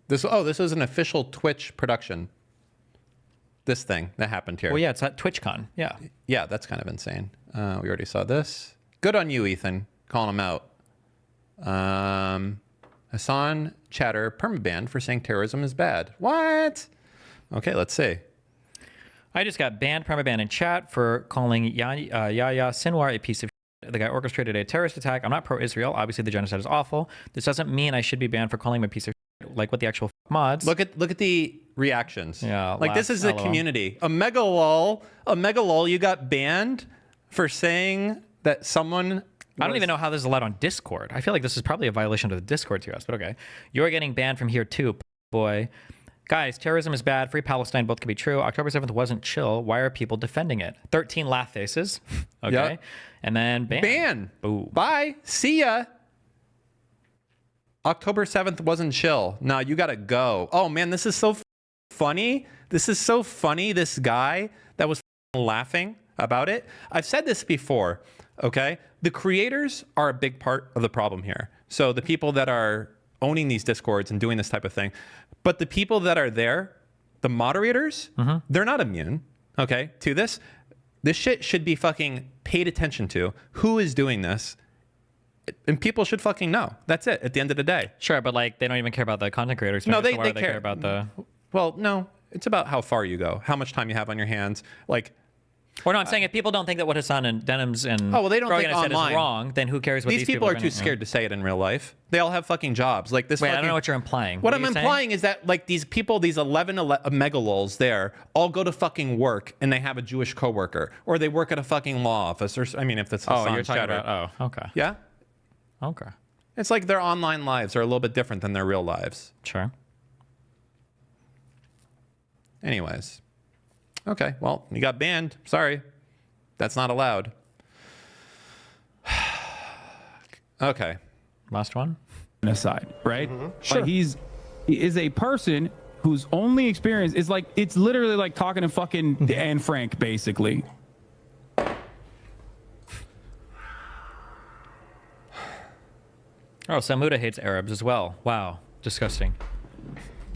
This was an official Twitch production. This thing that happened here. Well, yeah, it's at TwitchCon. Yeah. Yeah, that's kind of insane. We already saw this. Good on you, Ethan, calling him out. Hasan Chatter permabanned for saying terrorism is bad. What? Okay, let's see. I just got banned, permabanned in chat for calling Yahya Sinwar a piece of shit. The guy orchestrated a terrorist attack. I'm not pro-Israel. Obviously, the genocide is awful. This doesn't mean I should be banned for calling him a piece of shit, like what the actual mods. Look at the reactions. Yeah, like this is the community. A megalol, you got banned for saying that someone... I don't even know how this is allowed on Discord. I feel like this is probably a violation of the Discord to us, but okay. You're getting banned from here too, boy. Guys, terrorism is bad. Free Palestine, both could be true. October 7th wasn't chill. Why are people defending it? 13 laugh faces. Okay. Yep. And then ban. Ban. Boom. Bye. See ya. October 7th wasn't chill. No, you gotta go. Oh man, this is so funny. This is so funny. This guy that was laughing about it. I've said this before. Okay. The creators are a big part of the problem here. So the people that are owning these Discords and doing this type of thing, but the people that are there, the moderators, they're not immune, okay, to this. This shit should be fucking paid attention to. Who is doing this? And people should fucking know. That's it at the end of the day. Sure, but like they don't even care about the content creators. No, they care about the... Well, no, it's about how far you go, how much time you have on your hands. Like, or no, I'm saying if people don't think that what Hasan and Denims and they don't think said is wrong, then who cares what these people are too scared to say it in real life. They all have fucking jobs. Like this. Wait, I don't know what you're implying. What I'm implying is that like these people, these 11 megalols there, all go to fucking work and they have a Jewish coworker, or they work at a fucking law office, or I mean, if that's Hasan you're talking about. Oh, okay. Yeah. Okay. It's like their online lives are a little bit different than their real lives. Sure. Anyways. Okay, well, you got banned. Sorry. That's not allowed. Okay. Last one? Aside, right? Sure. Like he is a person whose only experience is like, it's literally like talking to fucking Anne Frank, basically. Oh, Samuda hates Arabs as well. Wow. Disgusting.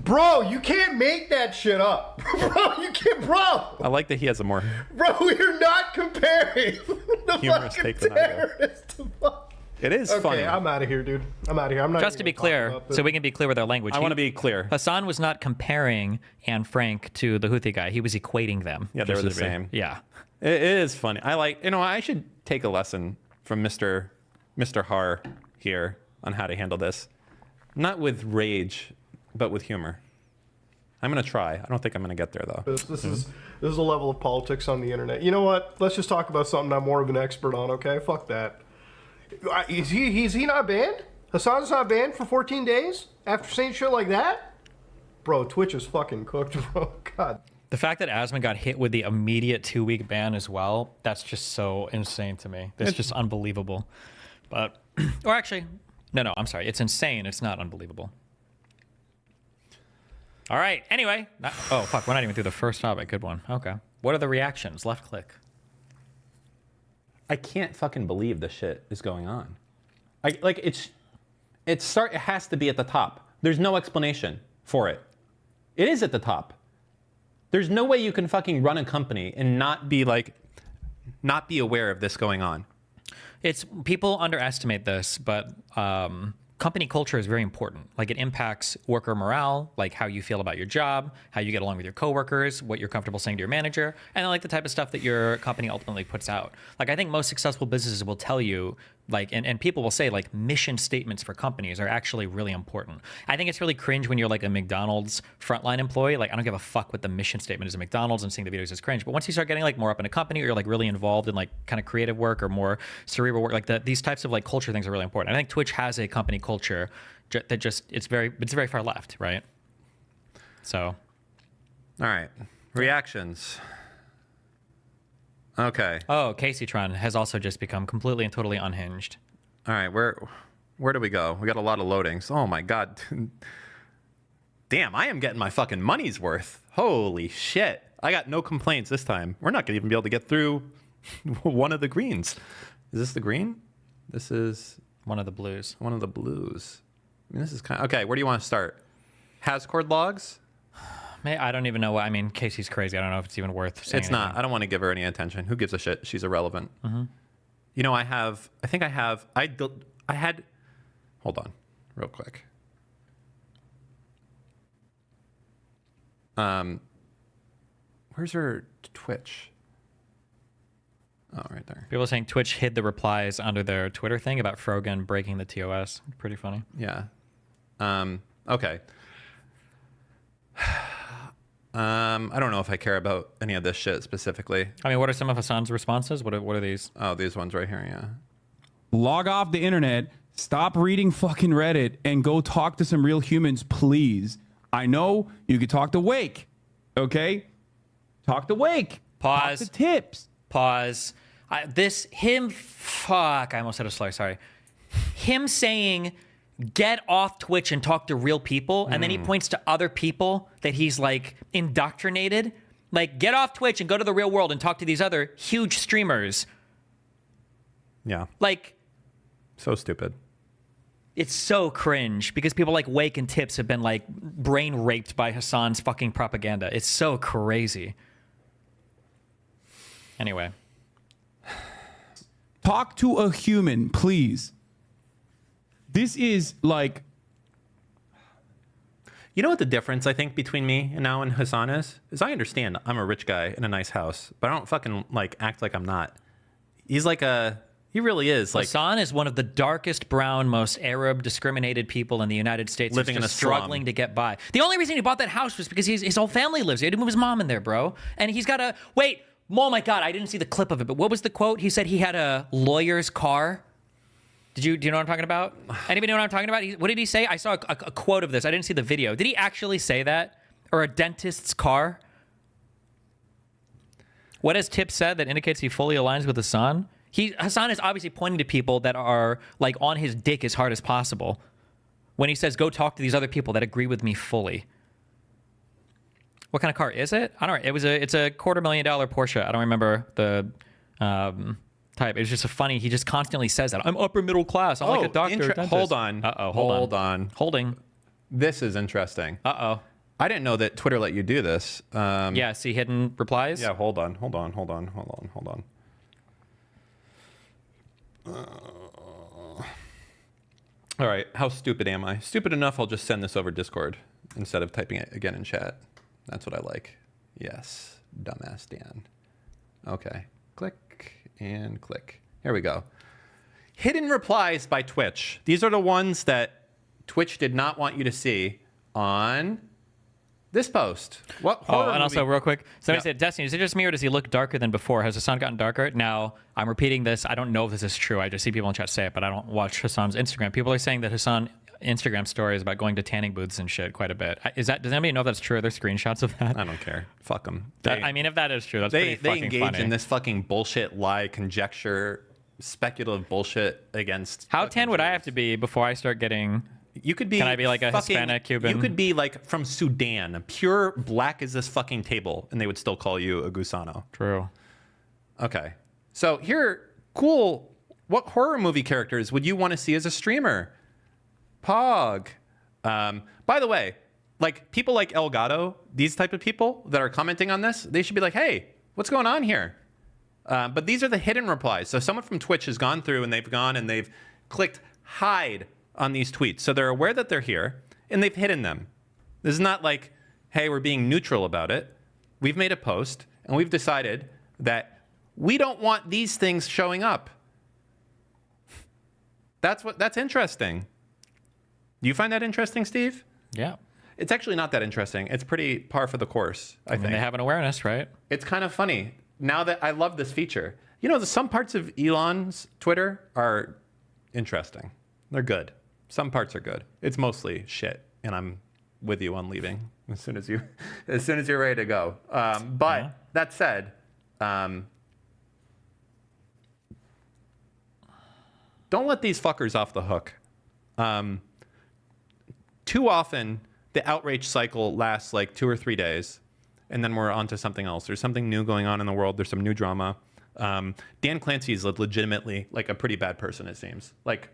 Bro, you can't make that shit up. Bro, you can't, bro. I like that he has a more... Bro, we're not comparing the humorous fucking take than terrorists to fuck. It is funny. Okay, I'm out of here, dude. I'm out of here. I'm not Just to be clear, so we can be clear with our language. I want to be clear. Hasan was not comparing Anne Frank to the Houthi guy. He was equating them. Yeah, they were the same. Yeah. It is funny. I like, I should take a lesson from Mr. Har here on how to handle this. Not with rage, but with humor. I'm going to try. I don't think I'm going to get there, though. This is a level of politics on the internet. You know what? Let's just talk about something I'm more of an expert on, okay? Fuck that. Is he not banned? Hasan's not banned for 14 days after saying shit like that? Bro, Twitch is fucking cooked, bro. God. The fact that Asman got hit with the immediate 2-week ban as well, that's just so insane to me. It's just unbelievable. But, or actually, no, I'm sorry. It's insane. It's not unbelievable. All right. Anyway. Oh, fuck. We're not even through the first topic. Good one. Okay. What are the reactions? Left click. I can't fucking believe this shit is going on. It has to be at the top. There's no explanation for it. It is at the top. There's no way you can fucking run a company and not be aware of this going on. It's people underestimate this, but company culture is very important. Like it impacts worker morale, like how you feel about your job, how you get along with your coworkers, what you're comfortable saying to your manager, and then like the type of stuff that your company ultimately puts out. Like I think most successful businesses will tell you, like, and people will say like mission statements for companies are actually really important. I think it's really cringe when you're like a McDonald's frontline employee. Like I don't give a fuck what the mission statement is at McDonald's, and seeing the videos is cringe. But once you start getting like more up in a company, or you're like really involved in like kind of creative work or more cerebral work, like these types of like culture things are really important. I think Twitch has a company culture that just it's very far left, right? So, all right, reactions. Okay. Oh, Caseytron has also just become completely and totally unhinged. All right, where do we go? We got a lot of loadings. Oh my god. Damn, I am getting my fucking money's worth. Holy shit. I got no complaints this time. We're not gonna even be able to get through one of the greens. Is this the green? This is one of the blues. One of the blues. mean, this is kind of okay. Where do you want to start? Hascord logs? I don't even know what. I mean, Casey's crazy. I don't know if it's even worth saying. It's not. I don't want to give her any attention. Who gives a shit? She's irrelevant. You know, I had. Hold on, real quick. Where's her Twitch? Oh, right there. People are saying Twitch hid the replies under their Twitter thing about Frogan breaking the TOS. Pretty funny. Yeah. Okay. I don't know if I care about any of this shit specifically. I mean, what are some of Hasan's responses? What are these? Oh, these ones right here, yeah. Log off the internet, stop reading fucking Reddit, and go talk to some real humans, please. I know you could talk to Wake, okay? Talk to Wake. Pause. Talk to Tips. Pause. Fuck, I almost said a slur, sorry. Him saying, get off Twitch and talk to real people, and then he points to other people that he's, like, indoctrinated. Like, get off Twitch and go to the real world and talk to these other huge streamers. Yeah. Like... So stupid. It's so cringe because people like Wake and Tips have been, like, brain raped by Hasan's fucking propaganda. It's so crazy. Anyway. Talk to a human, please. This is like... You know what the difference, I think, between me and now and Hasan is? Is I understand I'm a rich guy in a nice house, but I don't fucking, like, act like I'm not. He's like a... He really is. Like, Hasan is one of the darkest brown, most Arab discriminated people in the United States. Living who's in just a slum. struggling to get by. The only reason he bought that house was because his whole family lives there. He had to move his mom in there, bro. And he's got a... Wait, oh my God, I didn't see the clip of it, but what was the quote? He said he had a lawyer's car. Do you know what I'm talking about? Anybody know what I'm talking about? What did he say? I saw a quote of this. I didn't see the video. Did he actually say that? Or a dentist's car? What has Tip said that indicates he fully aligns with Hasan? Hasan is obviously pointing to people that are, like, on his dick as hard as possible when he says, go talk to these other people that agree with me fully. What kind of car is it? I don't know. It's a $250,000 Porsche. I don't remember the type. It's just a funny. He just constantly says that. I'm upper middle class. I'm like a doctor. Hold on. Hold on. Holding. This is interesting. I didn't know that Twitter let you do this. Yeah, see hidden replies? Yeah, hold on. All right, how stupid am I? Stupid enough, I'll just send this over Discord instead of typing it again in chat. That's what I like. Yes, dumbass Dan. Okay, click and click. Here we go. Hidden replies by Twitch. These are the ones that Twitch did not want you to see on this post. What horror and also movie- real quick, somebody said, Destiny, is it just me or does he look darker than before? Has Hasan gotten darker? Now, I'm repeating this. I don't know if this is true. I just see people in chat say it, but I don't watch Hasan's Instagram. People are saying that Hasan Instagram story is about going to tanning booths and shit quite a bit. Does anybody know if that's true? Are there screenshots of that? I don't care. Fuck them. I mean, if that is true, that's pretty They fucking engage funny. in this fucking bullshit, lie, conjecture, speculative bullshit against... How fucking tan would I Jews. have to be before I start getting... You could be... Can I be like a fucking- Hispanic Cuban? You could be like from Sudan, pure black as this fucking table, and they would still call you a gusano. True. Okay. So here, cool. What horror movie characters would you want to see as a streamer? Pog. By the way, like people like Elgato, these type of people that are commenting on this, they should be like, hey, what's going on here? But these are the hidden replies. So someone from Twitch has gone through and they've clicked hide on these tweets. So they're aware that they're here and they've hidden them. This is not like, hey, we're being neutral about it. We've made a post and we've decided that we don't want these things showing up. That's interesting. Do you find that interesting, Steve? Yeah. It's actually not that interesting. It's pretty par for the course, I I mean, think. they have an awareness, right? It's kind of funny. Now that I love this feature. You know, some parts of Elon's Twitter are interesting. They're good. Some parts are good. It's mostly shit, and I'm with you on leaving as soon as you're ready to go. But that said, don't let these fuckers off the hook. Too often, the outrage cycle lasts like 2 or 3 days, and then we're on to something else. There's something new going on in the world. There's some new drama. Dan Clancy is legitimately like a pretty bad person, it seems. Like,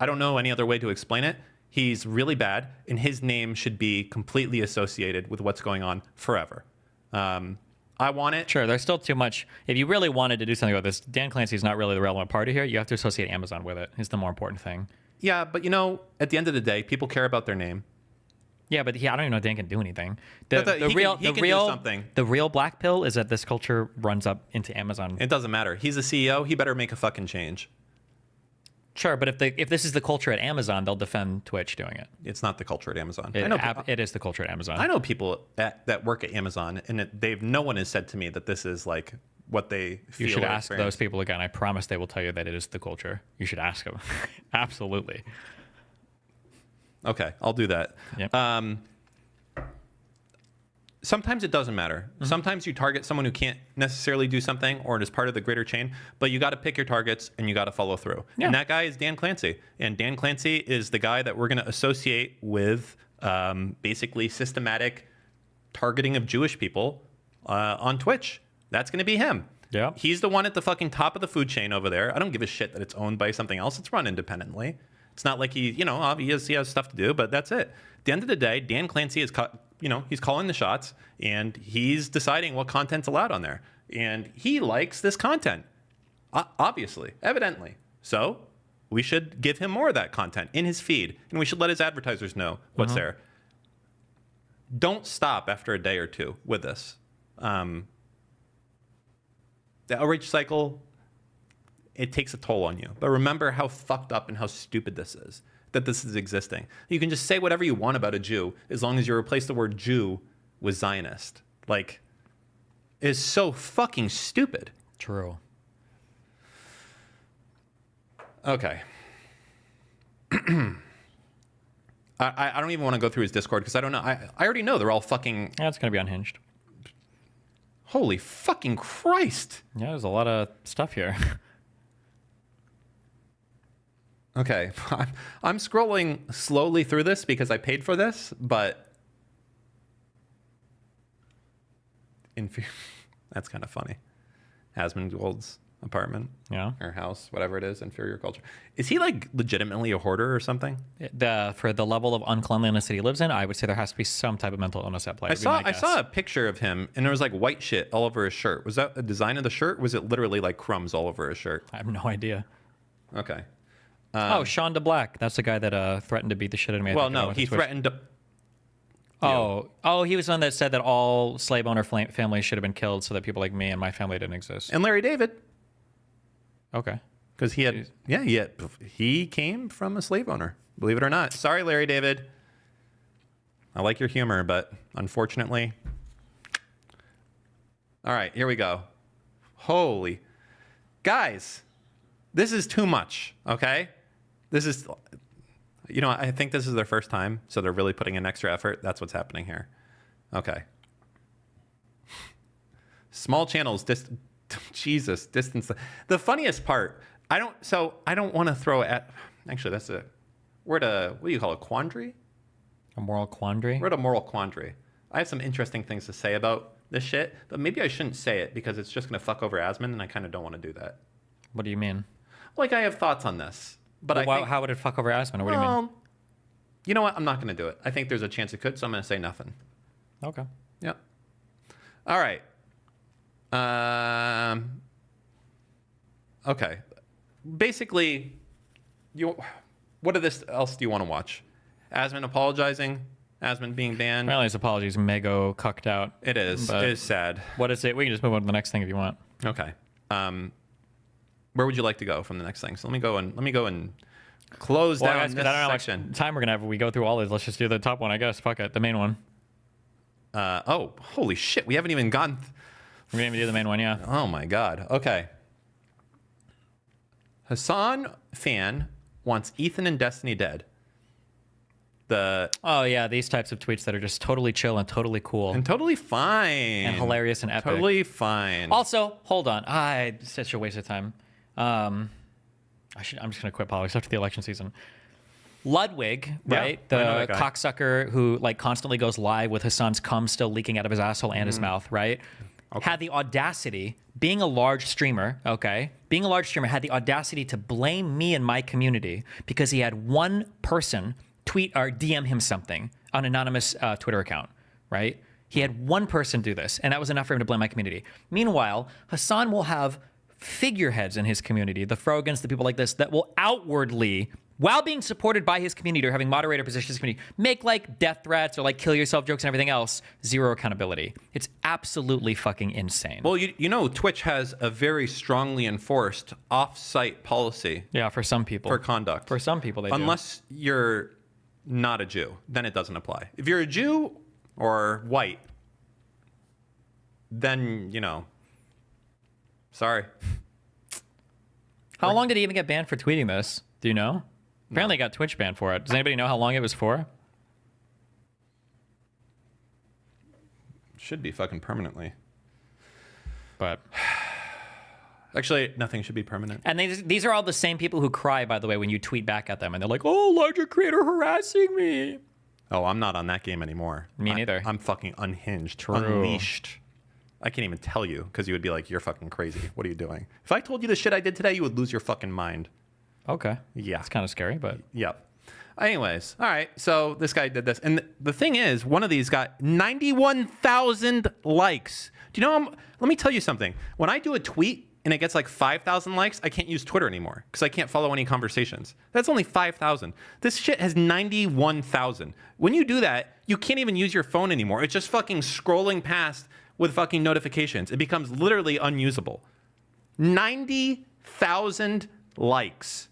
I don't know any other way to explain it. He's really bad, and his name should be completely associated with what's going on forever. I want it. Sure, there's still too much. If you really wanted to do something about this, Dan Clancy's not really the relevant party here. You have to associate Amazon with it. Is the more important thing. Yeah, but at the end of the day, people care about their name. Yeah, but I don't even know if Dan can do anything. He can do something. The real black pill is that this culture runs up into Amazon. It doesn't matter. He's a CEO. He better make a fucking change. Sure, but if this is the culture at Amazon, they'll defend Twitch doing it. It's not the culture at Amazon. It is the culture at Amazon. I know people that work at Amazon, and no one has said to me that this is like what they feel. You should or ask experience. those people again. I promise they will tell you that it is the culture. You should ask them. Absolutely. Okay, I'll do that. Yep. Sometimes it doesn't matter. Mm-hmm. Sometimes you target someone who can't necessarily do something or is part of the greater chain, but you got to pick your targets and you got to follow through. Yeah. And that guy is Dan Clancy. And Dan Clancy is the guy that we're going to associate with basically systematic targeting of Jewish people on Twitch. That's going to be him. Yeah. He's the one at the fucking top of the food chain over there. I don't give a shit that it's owned by something else. It's run independently. It's not like he has stuff to do, but that's it. At the end of the day, Dan Clancy is he's calling the shots, and he's deciding what content's allowed on there. And he likes this content, obviously, evidently. So we should give him more of that content in his feed, and we should let his advertisers know what's there. Don't stop after a day or two with this. The outreach cycle, it takes a toll on you. But remember how fucked up and how stupid this is, that this is existing. You can just say whatever you want about a Jew as long as you replace the word Jew with Zionist. Like, it's so fucking stupid. True. Okay. I don't even want to go through his Discord because I don't know. I already know they're all fucking... Yeah, it's going to be unhinged. Holy fucking Christ. Yeah, there's a lot of stuff here. Okay, I'm scrolling slowly through this because I paid for this, but that's kind of funny. Hasman Gold's apartment, or house, whatever it is, inferior culture. Is he like legitimately a hoarder or something? For the level of uncleanliness that he lives in, I would say there has to be some type of mental illness at play. I saw a picture of him, and there was like white shit all over his shirt. Was that a design of the shirt? Or was it literally like crumbs all over his shirt? I have no idea. Okay. Sean DeBlack. That's the guy that threatened to beat the shit out of me. Well, no, he threatened to... He was the one that said that all slave owner families should have been killed so that people like me and my family didn't exist. And Larry David. Okay. Because he came from a slave owner, believe it or not. Sorry, Larry David. I like your humor, but unfortunately... All right, here we go. Holy... Guys, this is too much, okay? This is... I think this is their first time, so they're really putting in extra effort. That's what's happening here. Okay. Small channels, distance. The funniest part, I don't want to throw at... Actually, we're at a, what do you call it, quandary? A moral quandary? We're at a moral quandary. I have some interesting things to say about this shit, but maybe I shouldn't say it because it's just going to fuck over Asman, and I kind of don't want to do that. What do you mean? Like, I have thoughts on this. But how would it fuck over Asman? What do you mean? You know what? I'm not going to do it. I think there's a chance it could, so I'm going to say nothing. Okay. Yep. All right. Okay. Basically, what else do you want to watch? Asman apologizing? Asman being banned? Apparently his apologies mega cucked out. It is. It is sad. What is it? We can just move on to the next thing if you want. Okay. Where would you like to go from the next thing? So let me go and close down this section. I don't know how much time we're gonna have. We go through all these. Let's just do the top one, I guess. Fuck it, the main one. Holy shit! We haven't even gone. We're gonna do the main one, yeah. Oh my god. Okay. Hasan fan wants Ethan and Destiny dead. These types of tweets that are just totally chill and totally cool and totally fine and hilarious and epic. Totally fine. Also, hold on. It's such a waste of time. I'm just gonna quit politics after the election season. Ludwig, right? The cocksucker who constantly goes live with Hassan's cum still leaking out of his asshole and his mouth, right? Okay. Had the audacity, being a large streamer, had the audacity to blame me and my community because he had one person tweet or DM him something on an anonymous Twitter account, right? He had one person do this, and that was enough for him to blame my community. Meanwhile, Hasan will have figureheads in his community, the Frogans, the people like this, that will outwardly, while being supported by his community or having moderator positions in his community, make like death threats or like kill yourself jokes and everything else. Zero accountability. It's absolutely fucking insane. Well, you know, Twitch has a very strongly enforced off-site policy. Yeah, for some people. For conduct. For some people, they do. Unless you're not a Jew, then it doesn't apply. If you're a Jew or white, then, you know, sorry. How long did he even get banned for tweeting this? Do you know? Apparently, he got Twitch banned for it. Does anybody know how long it was for? Should be fucking permanently. But actually, nothing should be permanent. And these are all the same people who cry, by the way, when you tweet back at them, and they're like, "Oh, larger creator harassing me." Oh, I'm not on that game anymore. Me neither. I'm fucking unhinged, True. unleashed. I can't even tell you because you would be like, "You're fucking crazy. What are you doing?" If I told you the shit I did today, you would lose your fucking mind. Okay. Yeah. It's kind of scary, but Yep. Anyways, all right. So this guy did this, and the thing is, one of these got 91,000 likes. Do you know? Let me tell you something. When I do a tweet and it gets like 5,000 likes, I can't use Twitter anymore because I can't follow any conversations. That's only 5,000. This shit has 91,000. When you do that, you can't even use your phone anymore. It's just fucking scrolling past with fucking notifications. It becomes literally unusable. 90,000 likes.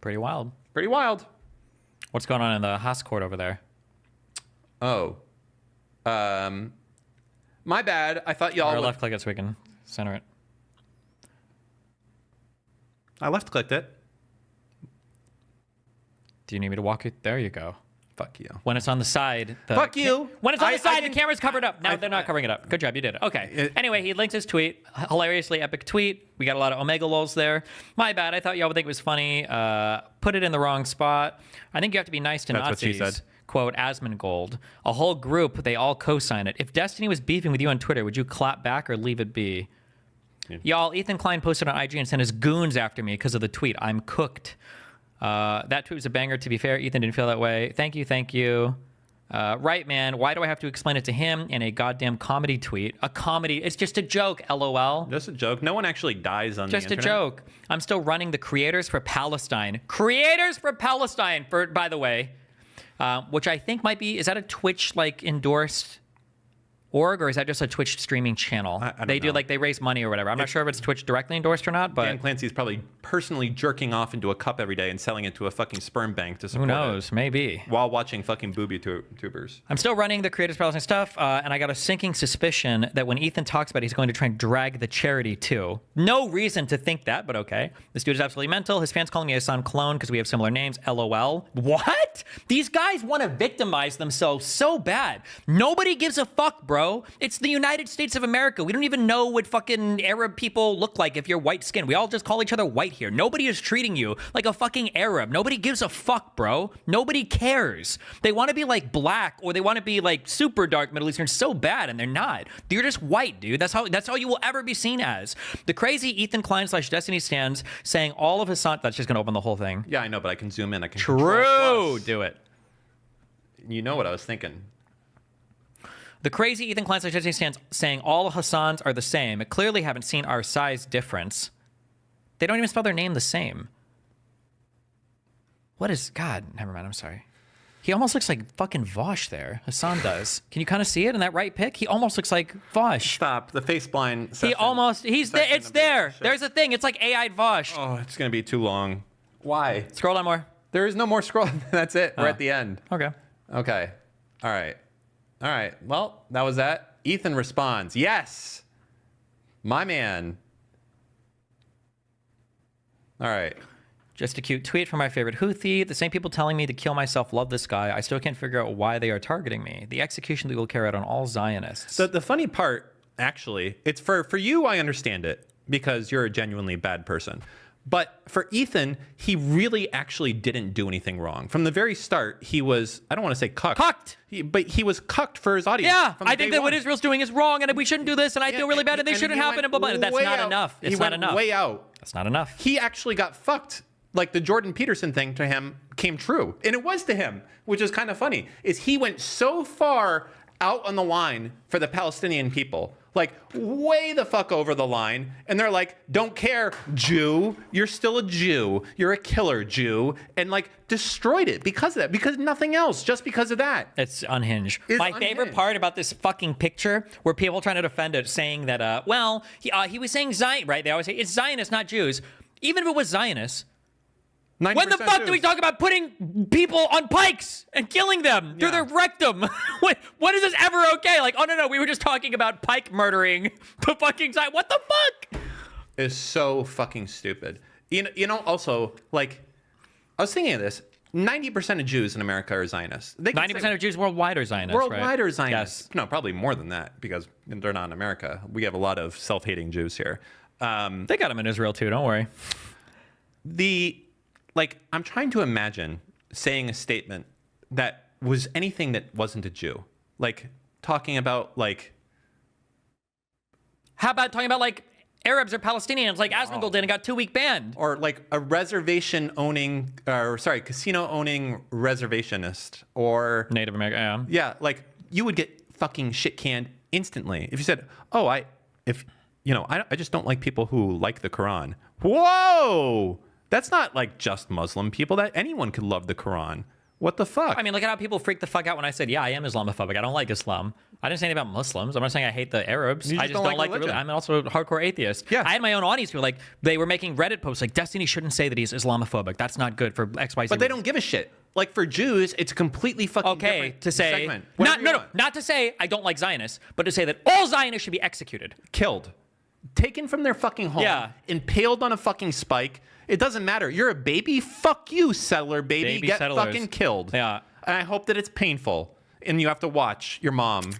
pretty wild. Pretty wild. What's going on in the Haas court over there? Oh. My bad. I thought y'all Or would... left click it so we can center it. I left clicked it. Do you need me to walk it? There you go. Fuck you. When it's on the side, Fuck you. When it's on I the side, the didn't- camera's covered up. Now I- they're not covering it up. Good job, you did it. Okay. It- Anyway, he linked his tweet. Hilariously epic tweet. We got a lot of Omega lols there. My bad. I thought y'all would think it was funny. Put it in the wrong spot. I think you have to be nice to That's what Nazis. she said. Quote, Asmongold. A whole group, they all co-sign it. If Destiny was beefing with you on Twitter, would you clap back or leave it be? Yeah. Y'all, Ethan Klein posted on IG and sent his goons after me because of the tweet. I'm cooked. That tweet was a banger, to be fair. Ethan didn't feel that way. Thank you, thank you. Right, man. Why do I have to explain it to him in a goddamn comedy tweet? A comedy. It's just a joke, LOL. Just a joke. No one actually dies on Just the a internet. joke. I'm still running the Creators for Palestine. Creators for Palestine, for, by the way. Which I think might be, is that a Twitch, like, endorsed org, or is that just a Twitch streaming channel? I don't they do, know. like, they raise money or whatever. I'm not sure if it's Twitch directly endorsed or not, but Dan Clancy's probably personally jerking off into a cup every day and selling it to a fucking sperm bank to support who knows? Maybe. it while watching fucking booby tubers. I'm still running the Creators Palestine stuff, and I got a sinking suspicion that when Ethan talks about it, he's going to try and drag the charity too. No reason to think that, but okay. This dude is absolutely mental. His fans calling me a son clone because we have similar names. LOL. What? These guys want to victimize themselves so bad. Nobody gives a fuck, bro. It's the United States of America. We don't even know what fucking Arab people look like if you're white skinned. We all just call each other white here. Nobody is treating you like a fucking Arab. Nobody gives a fuck, bro. Nobody cares. They want to be like black or they want to be like super dark Middle Eastern so bad, and they're not. You're just white, dude. That's all you will ever be seen as. The crazy Ethan Klein / Destiny stands saying all of his son. That's just gonna open the whole thing. Yeah, I know, but I can zoom in. I can True. Control+. Do it. You know what I was thinking. The crazy Ethan Klein / Destiny stands saying all Hassans are the same. I clearly haven't seen our size difference. They don't even spell their name the same. What is... God, never mind. I'm sorry. He almost looks like fucking Vosh there. Hasan does. Can you kind of see it in that right pic? He almost looks like Vosh. Stop. The face blind. He session- almost... He's there. session It's of there. this shit. There's a thing. It's like AI'd Vosh. Oh, it's gonna be too long. Why? Scroll down more. There is no more scroll. That's it. We're Oh. at the end. Okay. Okay. All right. All right. Well, that was that. Ethan responds, yes, my man. All right. Just a cute tweet from my favorite Houthi. The same people telling me to kill myself love this guy. I still can't figure out why they are targeting me. The execution that will carry out on all Zionists. So the funny part, actually, it's for you, I understand it because you're a genuinely bad person. But for Ethan, he really actually didn't do anything wrong. From the very start, he was, I don't want to say cucked. Cucked! But he was cucked for his audience. Yeah, from I think day that what one. Israel's doing is wrong, and we shouldn't do this, and I feel really bad, and they shouldn't he happen, went and blah, blah. That's way not out. enough. It's He not went enough. way out. That's not enough. He actually got fucked like the Jordan Peterson thing to him came true. And it was to him, which is kind of funny, is he went so far out on the line for the Palestinian people, like way the fuck over the line. And they're like, don't care, Jew. You're still a Jew. You're a killer Jew. And like destroyed it because of that, because nothing else, just because of that. It's unhinged. It's My favorite unhinged. part about this fucking picture were people trying to defend it, saying that, well, he was saying Zion, right? They always say it's Zionists, not Jews. Even if it was Zionists, when the fuck do we talk about putting people on pikes and killing them through their rectum? When is this ever okay? Like, oh no, we were just talking about pike murdering the fucking Zion. What the fuck? Is so fucking stupid. You know, also, like, I was thinking of this. 90% of Jews in America are Zionists. 90% of Jews worldwide are Zionists, worldwide right? are Zionists. Yes. No, probably more than that, because they're not in America. We have a lot of self-hating Jews here. They got them in Israel too, don't worry. I'm trying to imagine saying a statement that was anything that wasn't a Jew. Like, talking about, like... How about talking about, like, Arabs or Palestinians, like Asmongold did and got 2-week banned? Or, like, a casino-owning reservationist. Or... Native American, yeah. Yeah, like, you would get fucking shit-canned instantly. If you said, I just don't like people who like the Quran. Whoa! That's not like just Muslim people. That anyone could love the Quran. What the fuck? I mean, look at how people freaked the fuck out when I said, yeah, I am Islamophobic. I don't like Islam. I didn't say anything about Muslims. I'm not saying I hate the Arabs. You I just don't like the religion. I'm also a hardcore atheist. Yeah. I had my own audience who were like, they were making Reddit posts like, Destiny shouldn't say that he's Islamophobic. That's not good for XYZ. But they don't give a shit. Like, for Jews, it's a completely fucking different to say, segment. Whatever not to say I don't like Zionists, but to say that all Zionists should be executed. Killed. Taken from their fucking home. Yeah. Impaled on a fucking spike. It doesn't matter. You're a baby. Fuck you, settler baby. Baby Get settlers. fucking killed. Yeah. And I hope that it's painful. And you have to watch your mom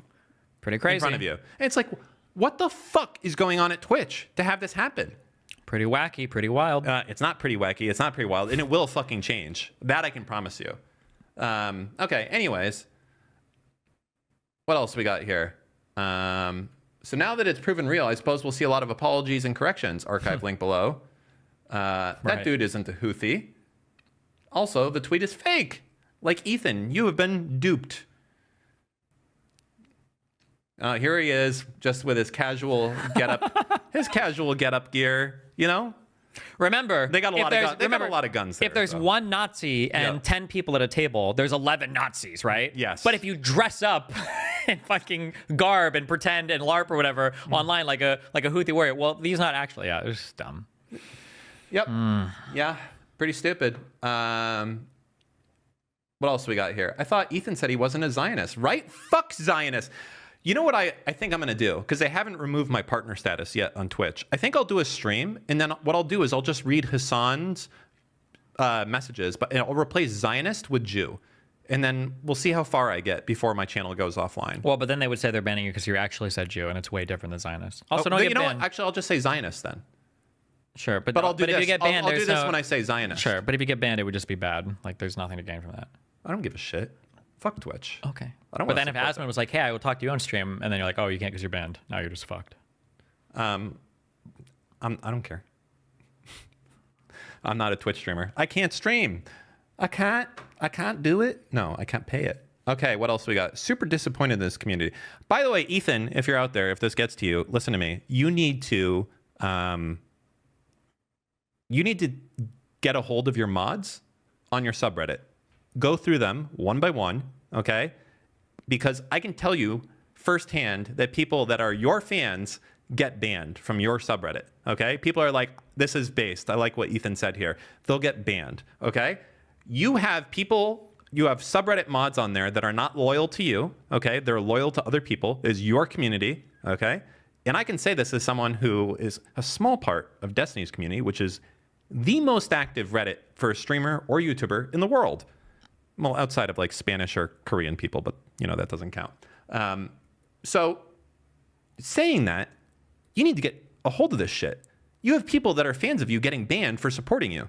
Pretty crazy. in front of you. And it's like, what the fuck is going on at Twitch to have this happen? Pretty wacky, pretty wild. It's not pretty wacky. It's not pretty wild. And it will fucking change. That I can promise you. Okay, anyways. What else we got here? So now that it's proven real, I suppose we'll see a lot of apologies and corrections. Archive link below. That dude isn't a Houthi. Also, the tweet is fake. Like, Ethan, you have been duped. Here he is, just with his casual getup gear, you know? Remember, They got a lot of guns. They got a lot of guns there. If there's one Nazi and 10 people at a table, there's 11 Nazis, right? Yes. But if you dress up in fucking garb and pretend and LARP or whatever online like a Houthi warrior, well, he's not actually. Yeah, it's just dumb. Yep. Yeah, pretty stupid. What else we got here? I thought Ethan said he wasn't a Zionist, right? Fuck Zionists. You know what I think I'm going to do? Because they haven't removed my partner status yet on Twitch. I think I'll do a stream, and then what I'll do is I'll just read Hasan's messages, but I'll replace Zionist with Jew. And then we'll see how far I get before my channel goes offline. Well, but then they would say they're banning you because you actually said Jew, and it's way different than Zionist. Also, don't but get you know banned. what? Actually, I'll just say Zionist then. Sure, but But I'll do if this. you get banned, I'll do there's this no- when I say Zionist. Sure, but if you get banned, it would just be bad. Like, there's nothing to gain from that. I don't give a shit. Fuck Twitch. Okay. I don't But wanna then if support Asman was like, hey, I will talk to you on stream, and then you're like, oh, you can't because you're banned. Now you're just fucked. I don't care. I'm not a Twitch streamer. I can't stream. I can't do it. No, I can't pay it. Okay, what else we got? Super disappointed in this community. By the way, Ethan, if you're out there, if this gets to you, listen to me. You need to get a hold of your mods on your subreddit. Go through them one by one, okay? Because I can tell you firsthand that people that are your fans get banned from your subreddit, okay? People are like, this is based. I like what Ethan said here. They'll get banned, okay? You have subreddit mods on there that are not loyal to you, okay? They're loyal to other people. It's your community, okay? And I can say this as someone who is a small part of Destiny's community, which is the most active Reddit for a streamer or YouTuber in the world. Well, outside of like Spanish or Korean people, but you know, that doesn't count. So saying that, you need to get a hold of this shit. You have people that are fans of you getting banned for supporting you.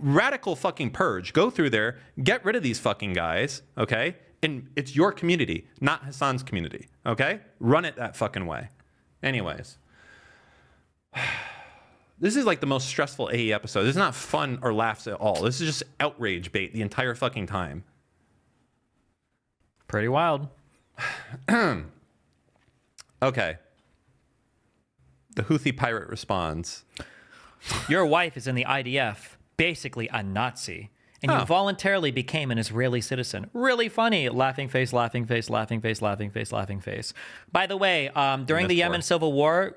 Radical fucking purge. Go through there, get rid of these fucking guys, okay? And it's your community, not Hasan's community, okay? Run it that fucking way. Anyways. This is like the most stressful AE episode. This is not fun or laughs at all. This is just outrage bait the entire fucking time. Pretty wild. Okay. The Houthi pirate responds. Your wife is in the IDF, basically a Nazi, and you voluntarily became an Israeli citizen. Really funny. Laughing face, laughing face, laughing face, laughing face, laughing face. By the way, during the Yemen civil war,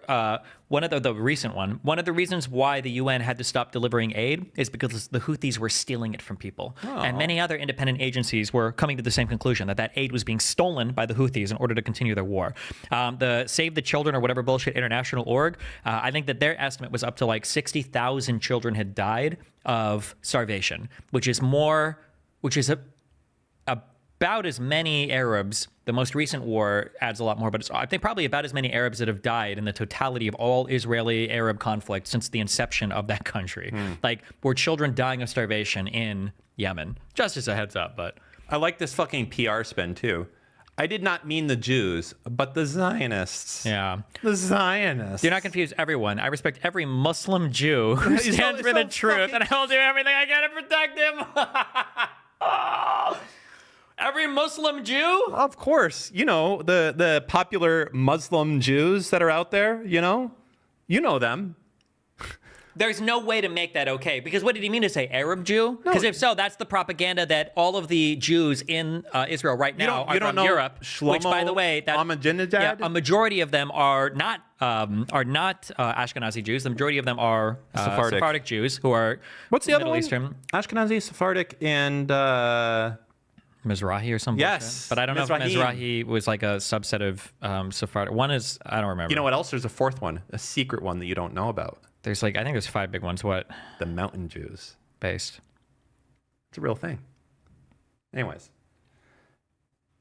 one of the recent one, one of the reasons why the UN had to stop delivering aid is because the Houthis were stealing it from people. And many other independent agencies were coming to the same conclusion, that aid was being stolen by the Houthis in order to continue their war. The Save the Children or whatever bullshit international org, I think that their estimate was up to like 60,000 children had died of starvation, which is about as many Arabs. The most recent war adds a lot more, but it's, I think, probably about as many Arabs that have died in the totality of all Israeli-Arab conflict since the inception of that country. Like, were children dying of starvation in Yemen? Just as a heads up, but... I like this fucking PR spin, too. I did not mean the Jews, but the Zionists. Yeah. The Zionists. Do not confuse everyone. I respect every Muslim Jew who stands for the truth, and I will do everything I can to protect him. Every Muslim Jew? Of course. You know, the popular Muslim Jews that are out there, you know? You know them. There's no way to make that okay, because what did he mean to say, Arab Jew? Because if so, that's the propaganda that all of the Jews in Israel right now are from Europe, which, by the way, a majority of them are not Ashkenazi Jews. The majority of them are Sephardic Jews who are What's the Middle other one? Eastern. Ashkenazi, Sephardic, and Mizrahi or something. Yes, But I don't know if Mizrahi. Mizrahi was like a subset of Sephardic. One is, I don't remember. you know what else? There's a fourth one, a secret one that you don't know about. There's like, I think there's 5 big ones. What? The Mountain Jews. Based. It's a real thing. Anyways,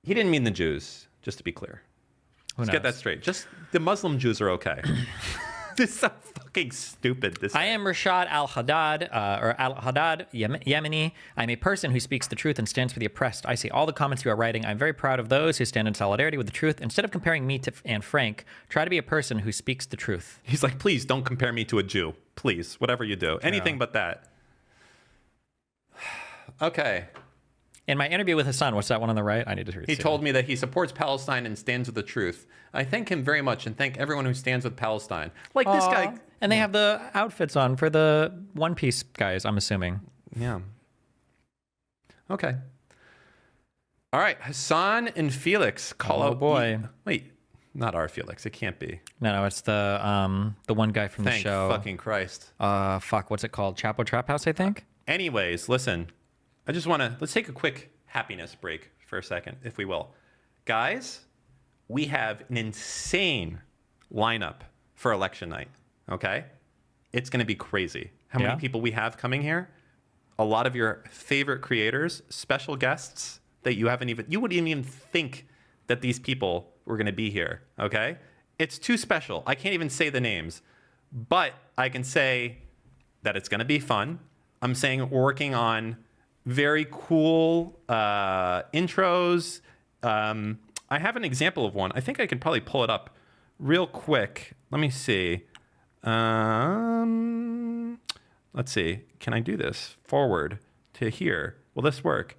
he didn't mean the Jews, just to be clear. Let's get that straight. Just the Muslim Jews are okay. This is so fucking stupid. I am Rashad Al-Haddad, or Al-Haddad, Yemeni. I'm a person who speaks the truth and stands for the oppressed. I see all the comments you are writing. I'm very proud of those who stand in solidarity with the truth. Instead of comparing me to Anne Frank, try to be a person who speaks the truth. He's like, please don't compare me to a Jew. Please, whatever you do. Anything but that. Okay. In my interview with Hasan, what's that one on the right? I need to read. He told me that he supports Palestine and stands with the truth. I thank him very much and thank everyone who stands with Palestine. Like this guy. And they have the outfits on for the One Piece guys, I'm assuming. Yeah. Okay. All right. Hasan and Felix call out. Oh, boy. Wait, not our Felix. It can't be. No, it's the one guy from the show. Thank fucking Christ. What's it called? Chapo Trap House, I think? Anyways, listen. I just want to, let's take a quick happiness break for a second, if we will. Guys, we have an insane lineup for election night, okay? It's going to be crazy. How many people we have coming here? A lot of your favorite creators, special guests that you wouldn't even think that these people were going to be here, okay? It's too special. I can't even say the names, but I can say that it's going to be fun. I'm saying we're working on very cool intros. I have an example of one. I think I could probably pull it up real quick. Let me see. Let's see. Can I do this? Forward to here. Will this work?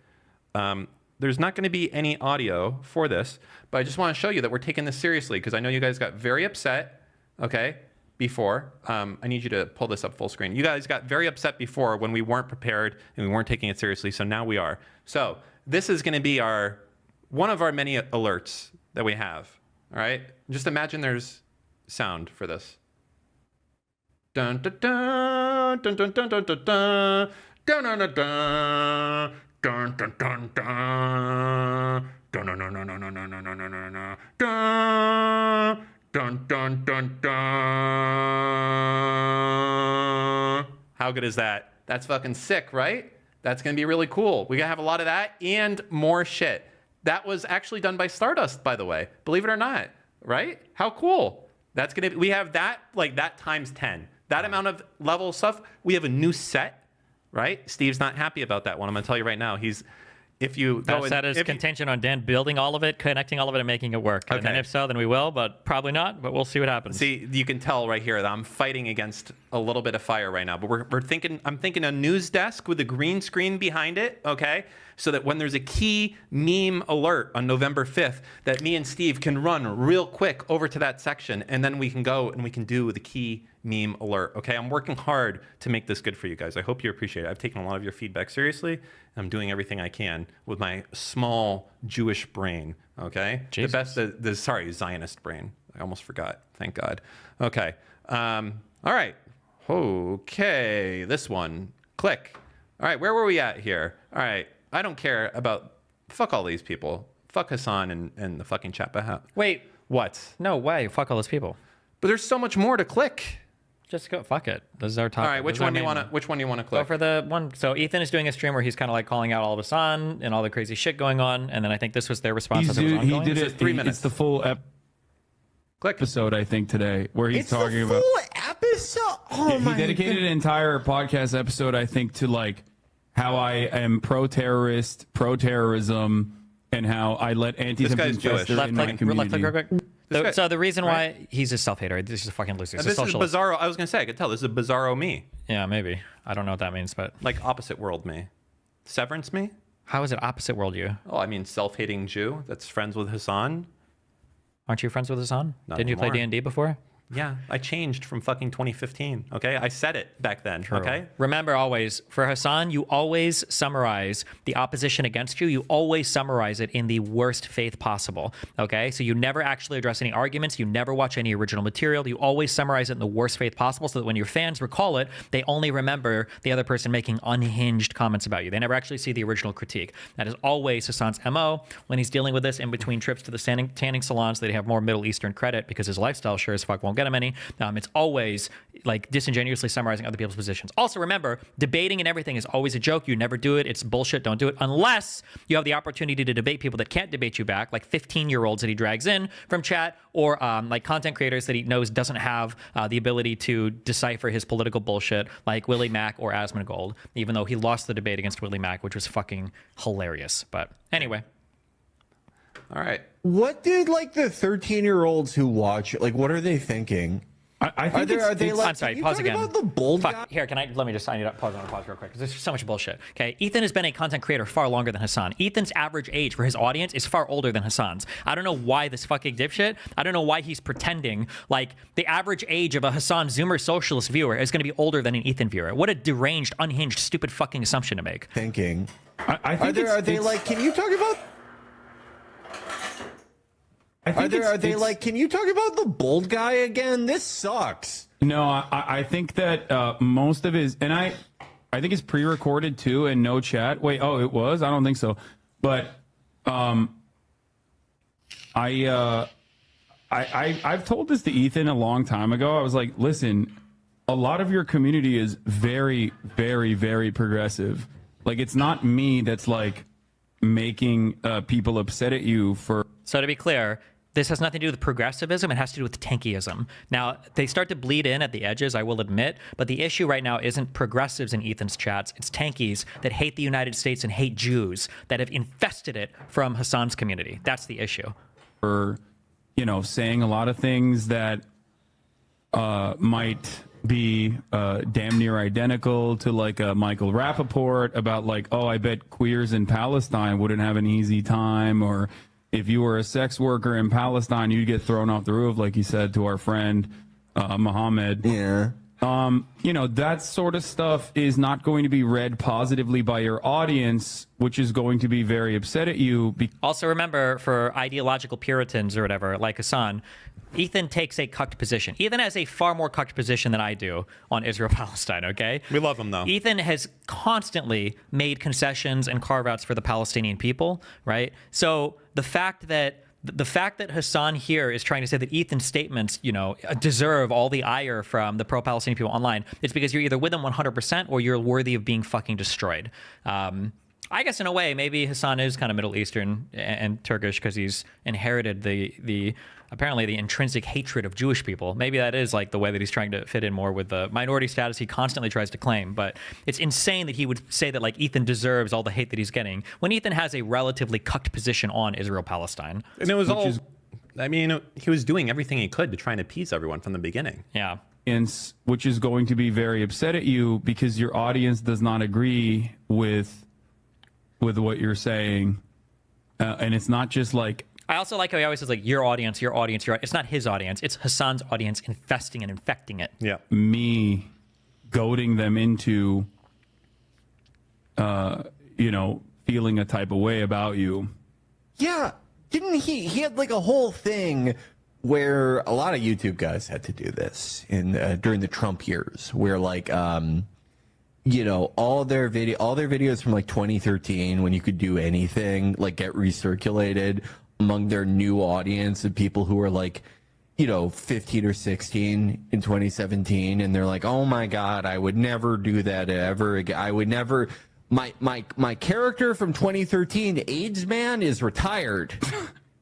There's not going to be any audio for this, but I just want to show you that we're taking this seriously because I know you guys got very upset, okay, before. I need you to pull this up full screen. You guys got very upset before when we weren't prepared and we weren't taking it seriously, so now we are. So this is going to be one of our many alerts that we have, all right? Just imagine there's sound for this. Dun, dun, dun, dun, dun, dun, dun, dun, dun, dun, dun, dun, dun. Dun dun dun dun dun dun dun dun dun dun dun dun dun dun dun dun. How good is that? That's fucking sick, right? That's gonna be really cool. We gotta have a lot of that and more shit. That was actually done by Stardust, by the way. Believe it or not, right? How cool. That's gonna be, we have that, like that times 10. That amount of level stuff. We have a new set. Right? Steve's not happy about that one. I'm going to tell you right now. He's if you go That is contingent on Dan building all of it, connecting all of it, and making it work. And then Okay. if so, then we will, but probably not. But we'll see what happens. See, you can tell right here that I'm fighting against a little bit of fire right now. But we're thinking. I'm thinking a news desk with a green screen behind it. Okay, so that when there's a key meme alert on November 5th, that me and Steve can run real quick over to that section, and then we can go and we can do the key meme alert. Okay, I'm working hard to make this good for you guys. I hope you appreciate it. I've taken a lot of your feedback seriously, and I'm doing everything I can with my small Jewish brain. Okay, Jesus. Sorry, Zionist brain. I almost forgot. Thank God. Okay. All right. Okay. This one. Click. All right. Where were we at here? All right. I don't care about. Fuck all these people. Fuck Hasan and the fucking chat. Wait, What? no way. Fuck all those people. But there's so much more to click. Just go. Fuck it. This is our topic. All right. Which one do you want to? Which one do you want to Go click? for the one. So Ethan is doing a stream where he's kind of like calling out all of Hasan and all the crazy shit going on, and then I think this was their response. as it was He ongoing. did This is it. 3 minutes. It's the full Click. episode, I think, today, where he's It's talking the about. full episode. Oh He my dedicated God. an entire podcast episode, I think, to like how I am pro-terrorist, pro-terrorism, and how I let anti-Semitism guy's Jewish. fester left in my click, community. real quick. So, guy- so the reason why he's a self-hater, this is a fucking loser. He's a This is socialist. bizarro. I was gonna say I could tell. This is a bizarro me, Yeah, maybe. I don't know what that means, but like opposite world me, severance me. how is it opposite world you? Oh, I mean self-hating Jew that's friends with Hasan. Aren't you friends with Hasan? Not Didn't you play anymore. D&D before? Yeah, I changed from fucking 2015. Okay, I said it back then. Okay. Remember always, for Hasan, you always summarize the opposition against you. You always summarize it in the worst faith possible. Okay, so you never actually address any arguments. You never watch any original material. You always summarize it in the worst faith possible so that when your fans recall it, they only remember the other person making unhinged comments about you. They never actually see the original critique. That is always Hasan's MO when he's dealing with this in between trips to the tanning salons that have more Middle Eastern credit because his lifestyle sure as fuck won't get him any. It's always like disingenuously summarizing other people's positions. Also, remember, debating and everything is always a joke. You never do it. It's bullshit. Don't do it unless you have the opportunity to debate people that can't debate you back, like 15-year-olds that he drags in from chat, or like content creators that he knows doesn't have the ability to decipher his political bullshit, like Willie Mack or Asmongold, even though he lost the debate against Willie Mack, which was fucking hilarious. But anyway. All right. What did like the 13-year-olds who watch like? What are they thinking? I think Are they like? I'm sorry, can you pause talk again. About the bold guy? Fuck. Here, let me just, I need to pause real quick because there's so much bullshit. Okay, Ethan has been a content creator far longer than Hasan. Ethan's average age for his audience is far older than Hasan's. I don't know why this fucking dipshit, I don't know why he's pretending like the average age of a Hasan Zoomer socialist viewer is going to be older than an Ethan viewer. What a deranged, unhinged, stupid fucking assumption to make. Thinking. I think Are they it's- like? Can you talk about? I think Are they it's- like? Can you talk about the bold guy again? This sucks. No, I think that most of his, and I think it's pre-recorded too, and no chat. Wait, oh, it was? I don't think so. But I've told this to Ethan a long time ago. I was like, listen, a lot of your community is very, very, very progressive. Like, it's not me that's like making people upset at you for. So to be clear, this has nothing to do with progressivism. It has to do with tankyism. Now, they start to bleed in at the edges, I will admit, but the issue right now isn't progressives in Ethan's chats. It's tankies that hate the United States and hate Jews that have infested it from Hasan's community. That's the issue. for, saying a lot of things that might be damn near identical to like Michael Rappaport about like, oh, I bet queers in Palestine wouldn't have an easy time, or if you were a sex worker in Palestine, you'd get thrown off the roof, like he said to our friend Mohammed. Yeah. That sort of stuff is not going to be read positively by your audience, which is going to be very upset at you. Also, remember, for ideological Puritans or whatever, like Hasan, Ethan takes a cucked position. Ethan has a far more cucked position than I do on Israel-Palestine, okay? We love him, though. Ethan has constantly made concessions and carve-outs for the Palestinian people, right? So the fact that Hasan here is trying to say that Ethan's statements, deserve all the ire from the pro-Palestinian people online, it's because you're either with them 100% or you're worthy of being fucking destroyed. I guess in a way, maybe Hasan is kind of Middle Eastern and Turkish because he's inherited the apparently the intrinsic hatred of Jewish people. Maybe that is like the way that he's trying to fit in more with the minority status he constantly tries to claim. But it's insane that he would say that like Ethan deserves all the hate that he's getting when Ethan has a relatively cucked position on Israel-Palestine. And it was I mean, he was doing everything he could to try and appease everyone from the beginning. Yeah. Which is going to be very upset at you because your audience does not agree with what you're saying. And it's not just like, I also like how he always says like your audience, your audience, your. It's not his audience. It's Hasan's audience infesting and infecting it. Yeah. Me goading them into, feeling a type of way about you. Yeah, didn't he had like a whole thing where a lot of YouTube guys had to do this during the Trump years, where like all their videos from like 2013, when you could do anything, like get recirculated among their new audience of people who were like 15 or 16 in 2017, and they're like, oh my god, I would never do that ever again. I would never. My character from 2013, AIDS Man, is retired.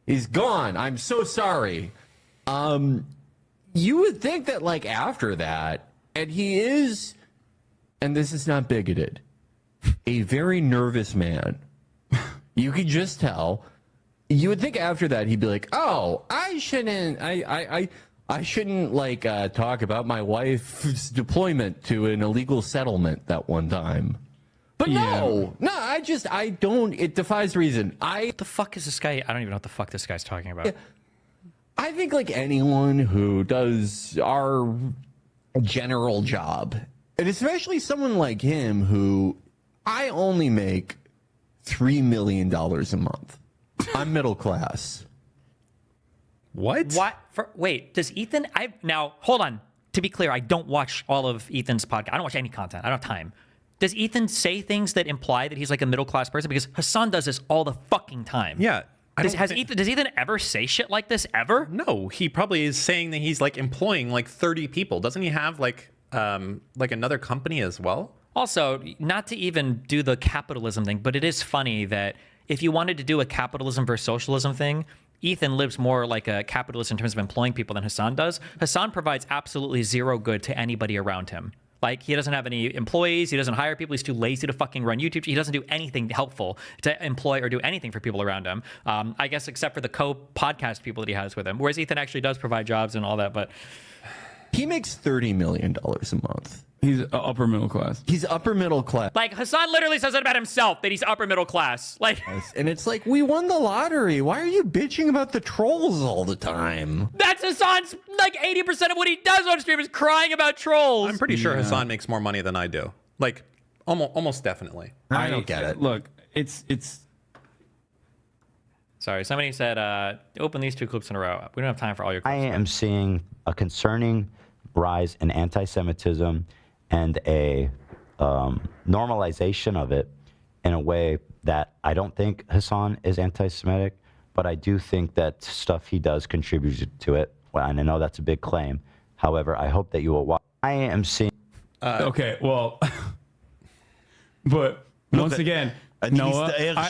He's gone. I'm so sorry. You would think that like after that, and he is, and this is not bigoted, a very nervous man. You could just tell. You would think after that he'd be like, oh, I shouldn't like talk about my wife's deployment to an illegal settlement that one time. But no, I don't. It defies reason. What the fuck is this guy? I don't even know what the fuck this guy's talking about. I think like anyone who does our general job, and especially someone like him who I only make $3 million a month. I'm middle class. What? Wait, does Ethan? Now hold on. To be clear, I don't watch all of Ethan's podcast. I don't watch any content. I don't have time. Does Ethan say things that imply that he's like a middle class person? Because Hasan does this all the fucking time. Yeah. Does Ethan ever say shit like this ever? No, he probably is saying that he's like employing like 30 people. Doesn't he have like another company as well? Also, not to even do the capitalism thing, but it is funny that if you wanted to do a capitalism versus socialism thing, Ethan lives more like a capitalist in terms of employing people than Hasan does. Hasan provides absolutely zero good to anybody around him. Like, he doesn't have any employees. He doesn't hire people. He's too lazy to fucking run YouTube. He doesn't do anything helpful to employ or do anything for people around him. I guess except for the co-podcast people that he has with him. Whereas Ethan actually does provide jobs and all that. But he makes $30 million a month. He's upper middle class. He's upper middle class. like, Hasan literally says it about himself, that he's upper middle class. Like, And it's like, we won the lottery. Why are you bitching about the trolls all the time? that's Hasan's, like, 80% of what he does on stream is crying about trolls. I'm pretty sure Hasan makes more money than I do. Like, almost definitely. I don't get it. Look, it's Sorry, somebody said, open these two clips in a row. We don't have time for all your I clips. am seeing a concerning rise in anti-Semitism and a normalization of it in a way that I don't think Hasan is anti-Semitic, but I do think that stuff he does contributes to it. Well, and I know that's a big claim. However, I hope that you will watch. I am seeing... okay, well, but once again, Noah, let me tell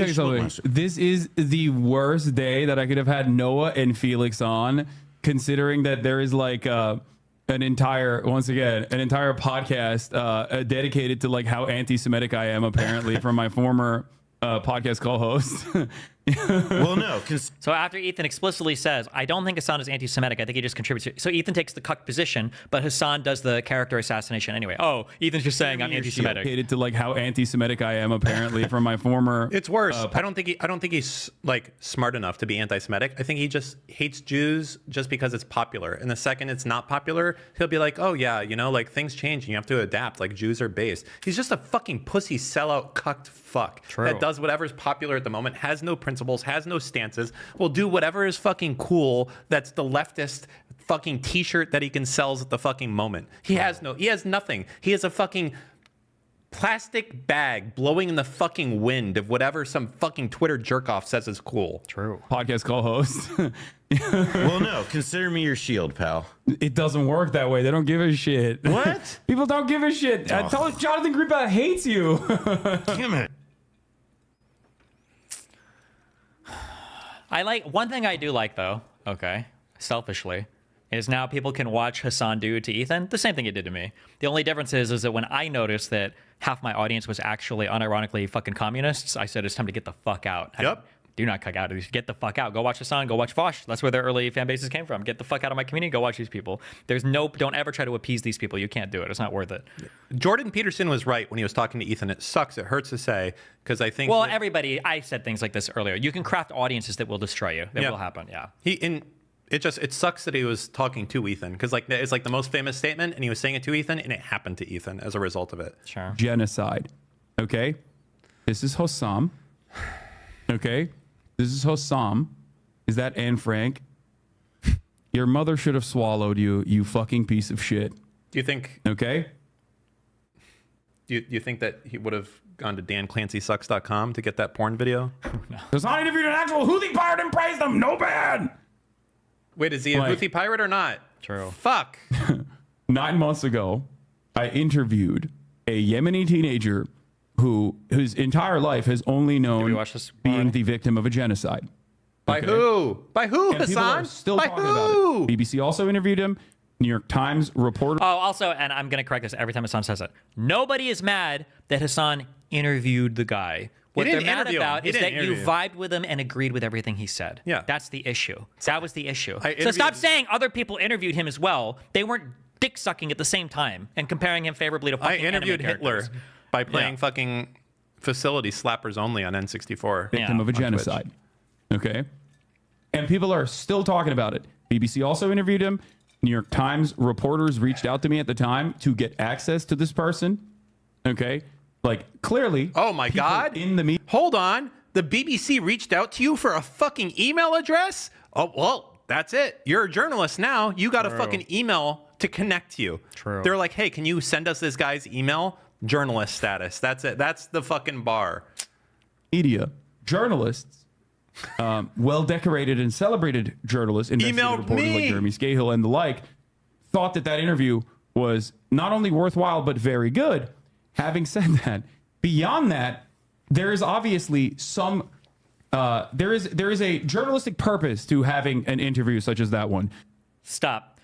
you something. This is the worst day that I could have had Noah and Felix on, considering that there is like an entire podcast dedicated to like how anti-Semitic I am, apparently, from my former podcast co-host. Well, no, because So after Ethan explicitly says, I don't think Hasan is anti-Semitic, I think he just contributes to it. So Ethan takes the cuck position, but Hasan does the character assassination anyway. Oh, Ethan's just saying I'm anti-Semitic. Dedicated to like how anti-Semitic I am, apparently, from my former. It's worse. I don't think he's like smart enough to be anti-Semitic. I think he just hates Jews just because it's popular. And the second it's not popular, he'll be like, oh yeah, like things change and you have to adapt. Like Jews are based. He's just a fucking pussy sellout cucked fuck that does whatever's popular at the moment, has no principles, has no stances, will do whatever is fucking cool. That's the leftist fucking t-shirt that he can sell at the fucking moment. He has nothing. He is a fucking plastic bag blowing in the fucking wind of whatever some fucking Twitter jerk off says is cool. True. Podcast co-host. Well, no. Consider me your shield, pal. It doesn't work that way. They don't give a shit. What? People don't give a shit. Tell us Jonathan Greenblatt hates you. Damn it. I like one thing I do like though. Okay, selfishly, is now people can watch Hasan do to Ethan the same thing he did to me. The only difference is that when I noticed that half my audience was actually unironically fucking communists, I said it's time to get the fuck out. Yep. Do not kick out. Get the fuck out. Go watch Hasan. Go watch Fosh. That's where their early fan bases came from. Get the fuck out of my community. Go watch these people. Don't ever try to appease these people. You can't do it. It's not worth it. Jordan Peterson was right when he was talking to Ethan. It sucks. It hurts to say because I think. Well, I said things like this earlier. You can craft audiences that will destroy you. That will happen. Yeah. It sucks that he was talking to Ethan because it's like the most famous statement, and he was saying it to Ethan, and it happened to Ethan as a result of it. Sure. Genocide. Okay? This is Hossam. Okay? This is Hossam. Is that Anne Frank? Your mother should have swallowed you, you fucking piece of shit. Do you think? Okay? Do you think that he would have gone to danclancysucks.com to get that porn video? Hossam interviewed an actual Houthi pirate and praised them. No bad. Wait, is he a Houthi pirate or not? True. Fuck. 9 months ago, I interviewed a Yemeni teenager whose entire life has only known watch this being already? the victim of a genocide. By who? By who, And people Hasan? are still By talking who? about it. BBC also interviewed him. New York Times reported. Oh, also, and I'm going to correct this every time Hasan says it. Nobody is mad that Hasan interviewed the guy. What they're didn't mad interview him. about He is that didn't you interview him. vibed with him and agreed with everything he said. Yeah. That's the issue. That was the issue. I So stop interviewed- saying other people interviewed him as well. They weren't dick sucking at the same time and comparing him favorably to I fucking interviewed anime Hitler characters. by playing Yeah. fucking facility slappers only on N64. Yeah. Victim of a genocide. Okay. And people are still talking about it. BBC also interviewed him. New York Times reporters reached out to me at the time to get access to this person. Okay. Like, clearly. Oh my people God. In the media. Hold on. The BBC reached out to you for a fucking email address? Oh, well, that's it. You're a journalist now. You got a fucking email to connect you. True. They're like, hey, can you send us this guy's email? Journalist status. That's it. That's the fucking bar. Media, journalists, well-decorated and celebrated journalists, investigative Emailed reporters me. like Jeremy Scahill and the like, thought that interview was not only worthwhile but very good. Having said that, beyond that, there is obviously some there is a journalistic purpose to having an interview such as that one. Stop.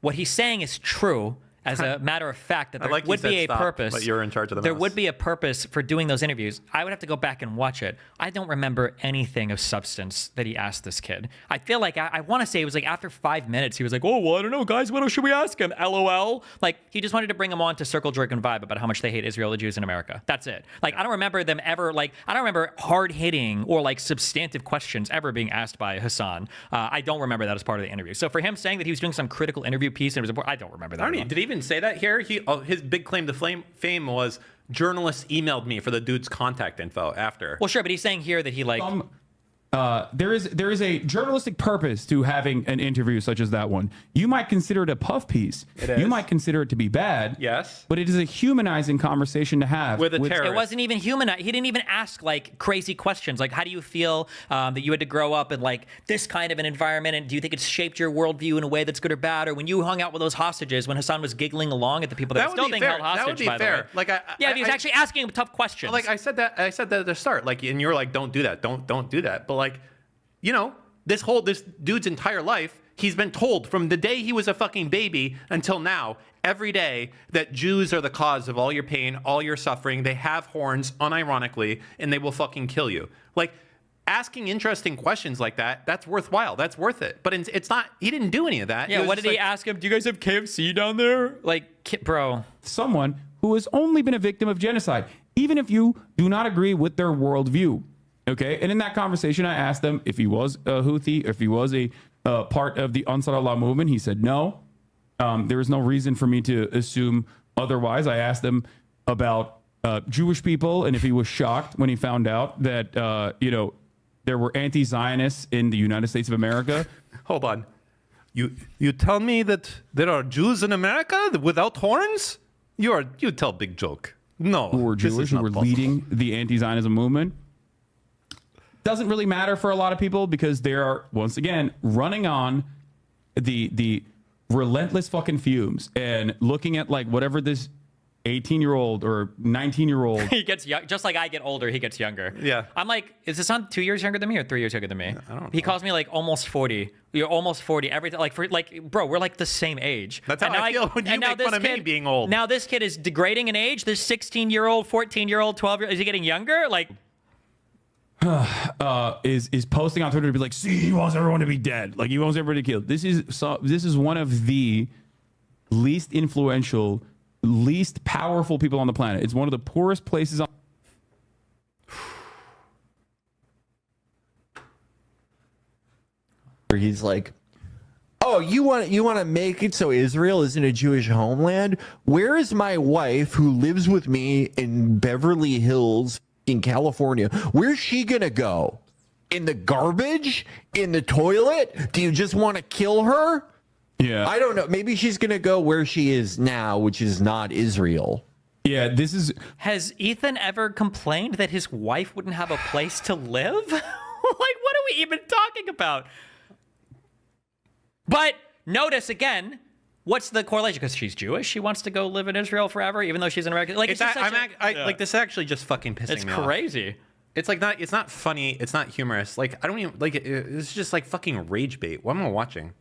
What he's saying is true. As a matter of fact, that there like you would said be a stop, purpose. but you're in charge of the There mouse. would be a purpose for doing those interviews. I would have to go back and watch it. I don't remember anything of substance that he asked this kid. I feel like I want to say it was like after 5 minutes, he was like, "Oh, well, I don't know, guys. What else should we ask him?" LOL. Like he just wanted to bring him on to circle jerk and vibe about how much they hate Israel, the Jews, in America. That's it. Like I don't remember them ever. Like I don't remember hard hitting or like substantive questions ever being asked by Hasan. I don't remember that as part of the interview. So for him saying that he was doing some critical interview piece and it was important, I don't remember that. Did he even say that here? His big claim to fame was journalists emailed me for the dude's contact info after. Well, sure, but he's saying here that he like. There is a journalistic purpose to having an interview such as that one. You might consider it a puff piece. It is. You might consider it to be bad. Yes. But it is a humanizing conversation to have With a terrorist. It wasn't even human. He didn't even ask like crazy questions. Like, how do you feel that you had to grow up in like this kind of an environment? And do you think it's shaped your worldview in a way that's good or bad? Or when you hung out with those hostages, when Hasan was giggling along at the people that, That were would still be being fair. held hostage, That would be by fair. the way. Like, yeah, he was actually asking him tough questions. Like I said that at the start. Like, and you were like, don't do that. Don't do that. But like, you know, this dude's entire life, he's been told from the day he was a fucking baby until now, every day, that Jews are the cause of all your pain, all your suffering. They have horns, unironically, and they will fucking kill you. Like, asking interesting questions like that, that's worthwhile. That's worth it. But it's not, he didn't do any of that. yeah, was what just did he like, ask him? Do you guys have KFC down there? Like, bro. someone who has only been a victim of genocide, even if you do not agree with their worldview. Okay, and in that conversation, I asked them if he was a Houthi, if he was a part of the Ansar Allah movement. He said no. There was no reason for me to assume otherwise. I asked him about Jewish people and if he was shocked when he found out that there were anti-Zionists in the United States of America. Hold on. You tell me that there are Jews in America without horns? You tell big joke. No, who were this is Jewish, who not were possible. leading the anti-Zionism movement. Doesn't really matter for a lot of people because they are, once again, running on the relentless fucking fumes and looking at like whatever this 18-year-old or 19-year-old. He gets young, just like I get older, he gets younger. Yeah. I'm like, is this son 2 years younger than me or 3 years younger than me? I don't know. He calls me like almost 40. You're almost 40. Everything like bro, we're like the same age. That's how And now I feel when you and now make this fun of me kid- being old. Now this kid is degrading in age. This 16-year-old, 14-year-old, 12-year-old, is he getting younger? Like, is posting on Twitter to be like, see, he wants everyone to be dead. Like he wants everybody killed. This is one of the least influential, least powerful people on the planet. It's one of the poorest places on. Where he's like, "Oh, you want to make it so Israel isn't a Jewish homeland? Where is my wife who lives with me in Beverly Hills in California? Where's she gonna go? In the garbage? In the toilet? Do you just want to kill her? Yeah, I don't know. Maybe she's gonna go where she is now, which is not Israel." yeah. This is has Ethan ever complained that his wife wouldn't have a place to live? Like, what are we even talking about? But notice again, what's the correlation? Because she's Jewish, she wants to go live in Israel forever, even though she's an American. Like, It's just that, such like this is actually just fucking pissing it's me off. crazy. It's like not. It's not funny. It's not humorous. Like I don't even like it. It's just like fucking rage bait. What am I watching?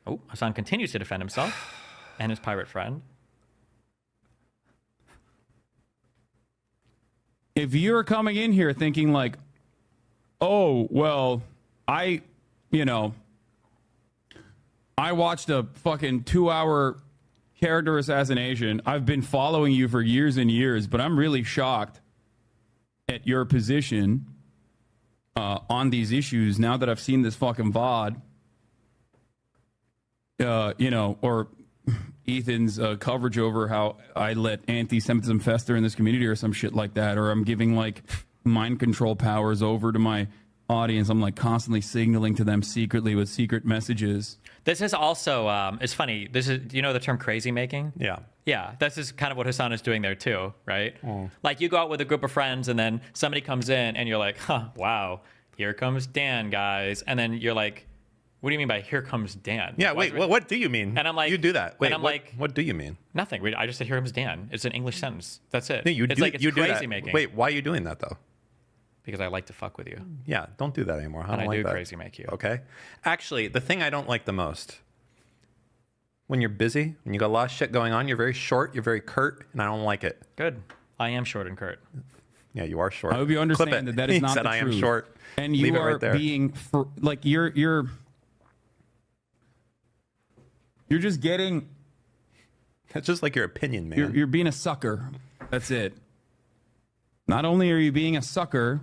Oh, Hasan continues to defend himself and his pirate friend. if you're coming in here thinking like, oh, well, I watched a fucking 2-hour character assassination. I've been following you for years and years, but I'm really shocked at your position on these issues now that I've seen this fucking VOD. Or Ethan's coverage over how I let anti-Semitism fester in this community or some shit like that, or I'm giving like mind control powers over to my audience. I'm like constantly signaling to them secretly with secret messages. This is also, it's funny. This is, do you know the term crazy making? Yeah. Yeah, this is kind of what Hasan is doing there too, right? Like you go out with a group of friends and then somebody comes in and you're like, huh, wow, here comes Dan, guys. And then you're like, what do you mean by here comes Dan? Yeah, Like, wait, what do you mean? And I'm like- you do that. Wait, and I'm what, like- what do you mean? Nothing. I just said here comes Dan. It's an English sentence. That's it. No, you it's do, like it's you do crazy that. making. Wait, why are you doing that though? Because I like to fuck with you. Yeah, don't do that anymore. I And don't I like do that. crazy make you. Okay. Actually, the thing I don't like the most, when you're busy, when you got a lot of shit going on, you're very short, you're very curt, and I don't like it. Good. I am short and curt. Yeah, you are short. I hope you Clip understand it. that is He not said, the I truth. am short. And Leave you it are right there. being like you're just getting That's just like your opinion, man. you're being a sucker. That's it. Not only are you being a sucker,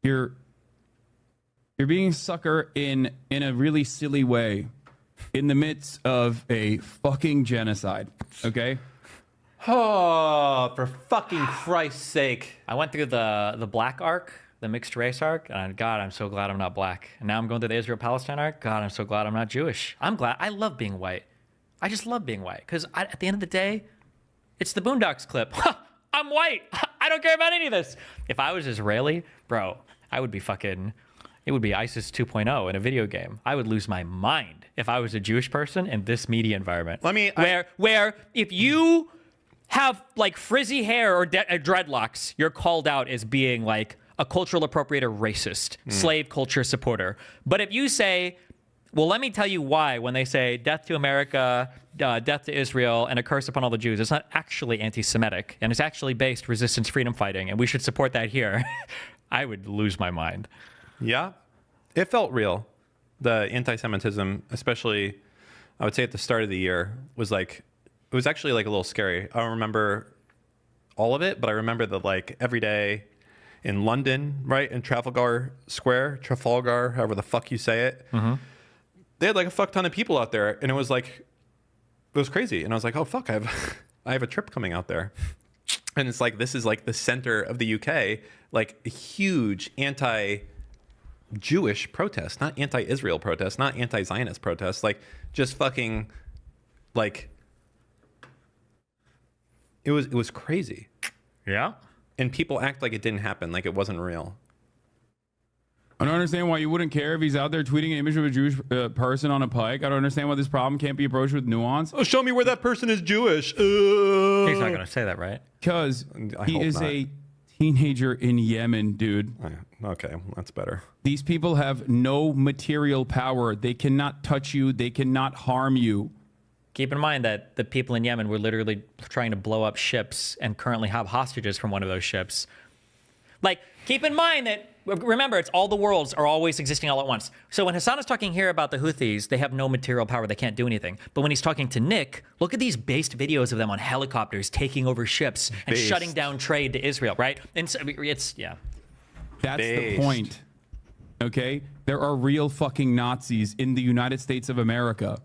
you're being a sucker in a really silly way in the midst of a fucking genocide. Okay? Oh, for fucking Christ's sake. I went through the black arc, the mixed race arc, and God, I'm so glad I'm not black. And now I'm going through the Israel-Palestine arc. God, I'm so glad I'm not Jewish. I'm glad. I love being white. I just love being white because at the end of the day, it's the Boondocks clip. I'm white. I don't care about any of this. If I was Israeli, bro, I would be fucking. It would be ISIS 2.0 in a video game. I would lose my mind if I was a Jewish person in this media environment. Where if you have like frizzy hair or dreadlocks, you're called out as being like a cultural appropriator, racist, slave culture supporter. But if you say, well, let me tell you why when they say death to America, death to Israel, and a curse upon all the Jews, it's not actually anti-Semitic, and it's actually based resistance freedom fighting, and we should support that here. I would lose my mind. Yeah, it felt real. The anti-Semitism, especially, I would say at the start of the year, was like, it was actually like a little scary. I don't remember all of it, but I remember that like every day in London, right, in Trafalgar Square, however the fuck you say it, they had like a fuck ton of people out there, and it was like, it was crazy. And I was like, oh fuck, I have a trip coming out there. And it's like, this is like the center of the UK, like a huge anti-Jewish protest, not anti-Israel protest, not anti-Zionist protest, like just fucking Like, it was crazy. Yeah. And people act like it didn't happen, like it wasn't real. I don't understand why you wouldn't care if he's out there tweeting an image of a Jewish person on a pike. I don't understand why this problem can't be approached with nuance. Oh, show me where that person is Jewish. He's not going to say that, right? Because he hope is not. a teenager in Yemen, dude. Okay, that's better. These people have no material power. They cannot touch you. They cannot harm you. Keep in mind that the people in Yemen were literally trying to blow up ships and currently have hostages from one of those ships. Like, keep in mind that, remember, it's all the worlds are always existing all at once. So when Hasan is talking here about the Houthis, they have no material power. They can't do anything. But when he's talking to Nick, look at these based videos of them on helicopters taking over ships and Based. shutting down trade to Israel, right? And so it's, yeah. That's Based. the point. Okay? There are real fucking Nazis in the United States of America.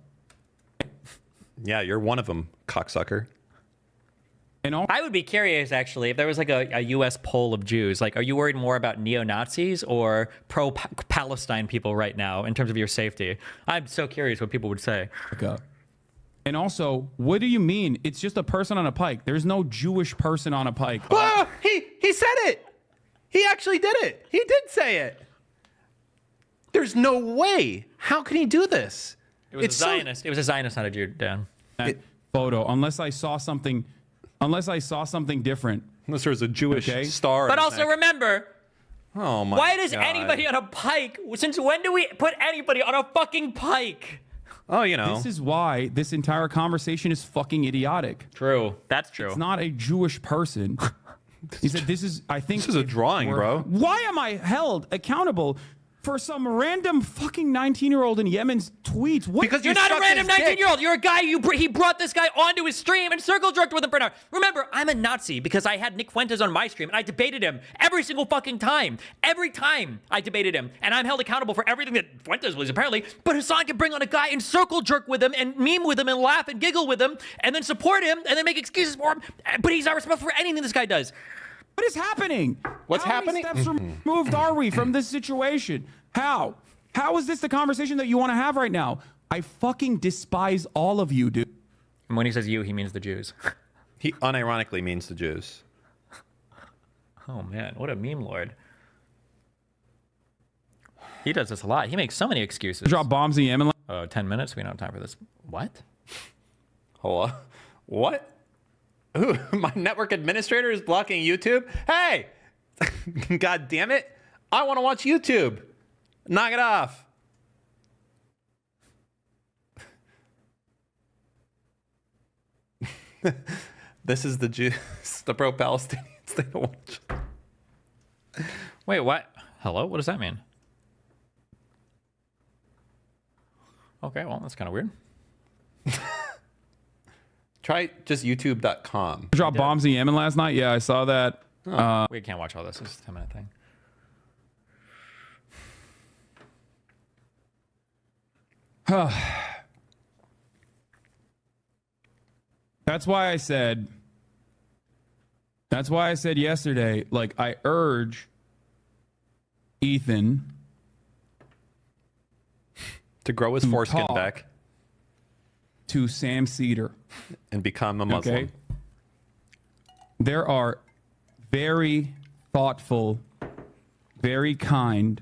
Yeah, you're one of them, cocksucker. And all I would be curious, actually, if there was like a U.S. poll of Jews. Like, are you worried more about neo-Nazis or pro-Palestine people right now in terms of your safety? I'm so curious what people would say. America. And also, what do you mean? It's just a person on a pike. There's no Jewish person on a pike. Oh, he said it. He actually did it. He did say it. There's no way. How can he do this? It was a Zionist. It was a Zionist, not a Jew, Dan. That photo, unless I saw something different. Unless there was a Jewish Okay. star. But in his also neck. remember, Oh my why does God. anybody on a pike? Since when do we put anybody on a fucking pike? Oh, you know. This is why this entire conversation is fucking idiotic. True. That's true. It's not a Jewish person. He said, I think This is a drawing, bro. Why am I held accountable for some random fucking 19-year-old in Yemen's tweets? What? Because You're not a sucked random his dick. 19-year-old. You're a guy. He brought this guy onto his stream and circle jerked with him for an hour. Remember, I'm a Nazi because I had Nick Fuentes on my stream and I debated him every single fucking time. Every time I debated him, and I'm held accountable for everything that Fuentes was apparently. But Hasan can bring on a guy and circle jerk with him and meme with him and laugh and giggle with him and then support him and then make excuses for him. But he's not responsible for anything this guy does. What is happening? What's How happening? many steps removed are we from this situation? How? How is this the conversation that you want to have right now? I fucking despise all of you, dude. And when he says you, he means the Jews. He unironically means the Jews. Oh man, what a meme lord. He does this a lot. He makes so many excuses. Drop bombs in Yemen. 10 minutes? We don't have time for this. What? Hold on. What? Ooh, my network administrator is blocking YouTube? Hey! God damn it. I want to watch YouTube. Knock it off. This is the Jews, the pro-Palestinians. They don't watch. Wait, what? Hello? What does that mean? Okay, well, that's kind of weird. Try just youtube.com. Drop bombs in Yemen last night. Yeah, I saw that. We can't watch all this. It's a 10-minute thing. That's why I said yesterday, like, I urge Ethan To grow his foreskin talk. back to Sam Cedar. and become a Muslim. Okay. There are very thoughtful, very kind.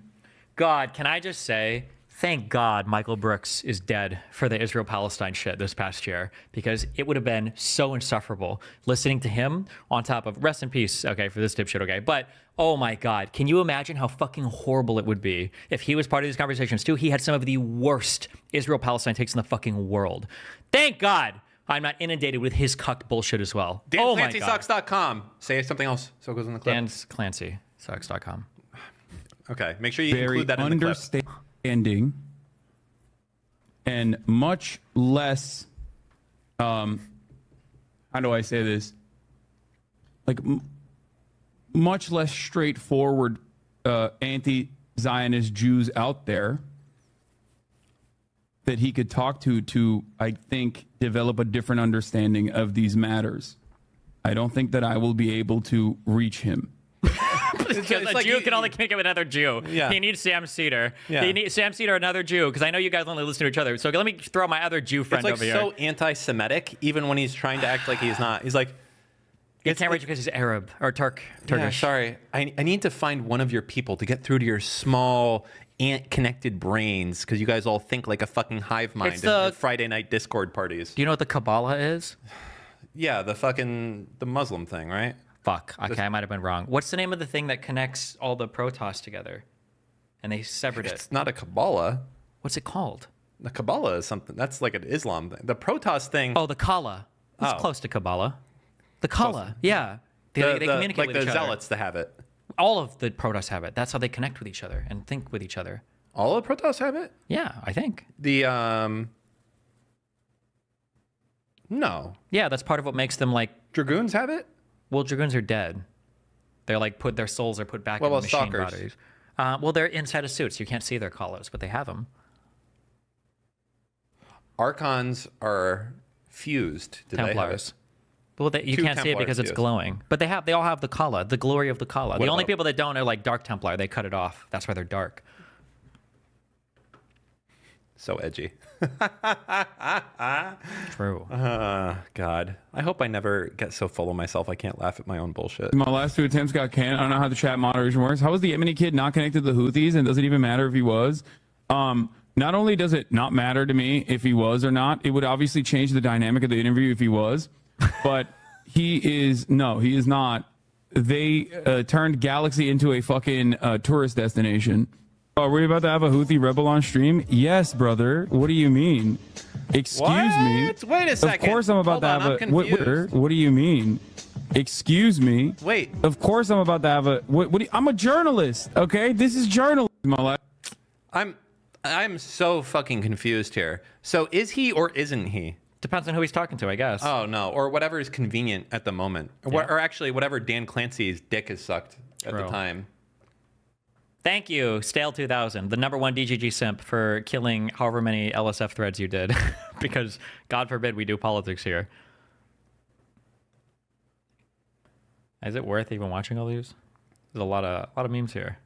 God, can I just say, thank God Michael Brooks is dead for the Israel-Palestine shit this past year, because it would have been so insufferable listening to him on top of, rest in peace, okay, for this dipshit, okay, but oh my God, can you imagine how fucking horrible it would be if he was part of these conversations too? He had some of the worst Israel-Palestine takes in the fucking world. Thank God I'm not inundated with his cucked bullshit as well. Oh my God. DanClancySucks.com. Say something else so it goes in the clip. DanClancySucks.com. Okay, make sure you Very include that in the clip. understanding and much less how do I say this, like much less straightforward anti-Zionist Jews out there that he could talk to I think develop a different understanding of these matters. I don't think that I will be able to reach him. Because a Jew can only think of another Jew. Yeah. He needs Sam Cedar. Yeah. He needs Sam Cedar, another Jew, because I know you guys only listen to each other. So let me throw my other Jew friend It's like over here. so anti-Semitic, even when he's trying to act like he's not. He's like, You can't reach because he's Arab or Turkish. yeah, sorry, I need to find one of your people to get through to your small ant-connected brains because you guys all think like a fucking hive mind It's in your the- Friday night Discord parties. Do you know what the Kabbalah is? Yeah, the Muslim thing, right? Fuck. Okay, I might have been wrong. What's the name of the thing that connects all the protos together? And they severed it. It's not a Kabbalah. What's it called? The Kabbalah is something that's like an Islam thing. The Protoss thing. Oh, the Kala. It's Oh. close to Kabbalah. The Kala. Yeah. They communicate like with the each other. zealots to have it. All of the protos have it. That's how they connect with each other and think with each other. All of Protoss have it. Yeah, I think. No, Yeah, that's part of what makes them like. Dragoons have it. Well, dragoons are dead. They're like their souls are put back What in about machine stalkers? bodies. Well, they're inside of suits. You can't see their collars, but they have them. Archons are fused. Do they have Templars. it? Well, you Two can't see it Templars because it's fused. glowing. But they all have the Kala, the glory of the Kala. The only about- people that don't are like Dark Templar. They cut it off. That's why they're dark. So edgy. True. God. I hope I never get so full of myself I can't laugh at my own bullshit. My last 2 attempts got canned. I don't know how the chat moderation works. How was the Yemeni kid not connected to the Houthis, and does it even matter if he was? Not only does it not matter to me if he was or not, it would obviously change the dynamic of the interview if he was, but he is not. They turned Galaxy into a fucking tourist destination. Are we about to have a Houthi rebel on stream? Yes, brother. What do you mean? Excuse me. What? Wait a second. Of course I'm about Hold to on, have I'm confused. What do you mean? Excuse me. Wait. Of course I'm about to have a. I'm a journalist. Okay, this is journalism. My life. I'm so fucking confused here. So is he or isn't he? Depends on who he's talking to, I guess. Oh no, or whatever is convenient at the moment, or actually whatever Dan Clancy's dick has sucked at the True. time. Thank you, Stale2000, the #1 DGG simp, for killing however many LSF threads you did, because God forbid we do politics here. Is it worth even watching all these? There's a lot of memes here.